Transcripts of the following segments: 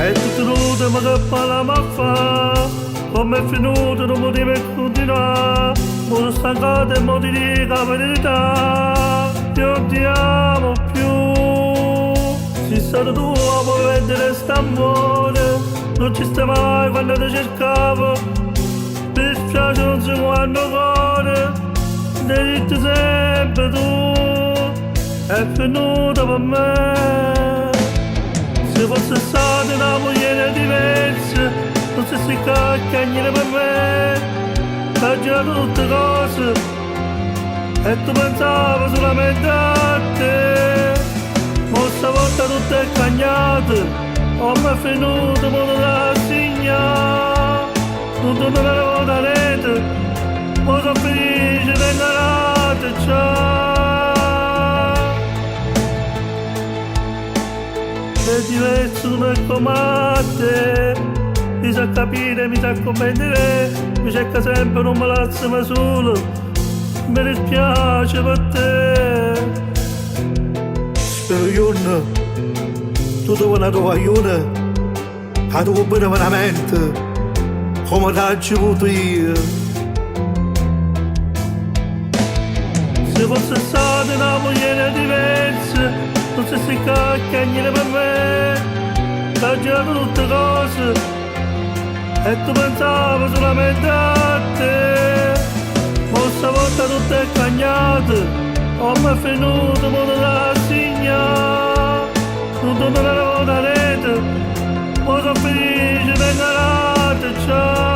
È tutto nudo ma che parla ma fa. Come è finito non potevo continuare. Mi sono stancato e mi dico la verità. Non ti amo più. Sei stato tu a poi vedere st'amore. Non ci stai mai quando ti cercavo. Mi dispiace non si quando cuore. Devi detto sempre tu. È venuta per me. Se fosse stata una moglie diversa, non si caccagnere per me. Ha girato tutte cose e tu pensavi solamente a te. Ma stavolta tutto è cagnato, ho mai finito modo da segnare. Non tornerò da rete, ma sono felice della rata, ciao. È diverso non è come a te. Mi sa capire, mi sa comprendere. Mi cerca sempre, non me lascia mai solo. Mi dispiace per te. Spero giorno tu devi una tua aiuta, la tua bene veramente, come ti ho ricevuto io. Se fosse stata una moglie diversa, non si caccagnere per me. Ha girato tutte cose e tu pensavi solamente a te. Ma stavolta tutto è cagnato, ho mai finito modo da segnare. Non tornerò da rete, ma sono felice della rata, ciao.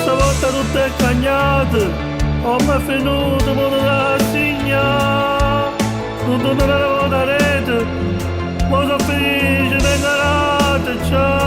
Stavolta tutto è cagnato, ho mai finito modo da segnare. Non tornerò da rete, ma sono felice della rata, ciao.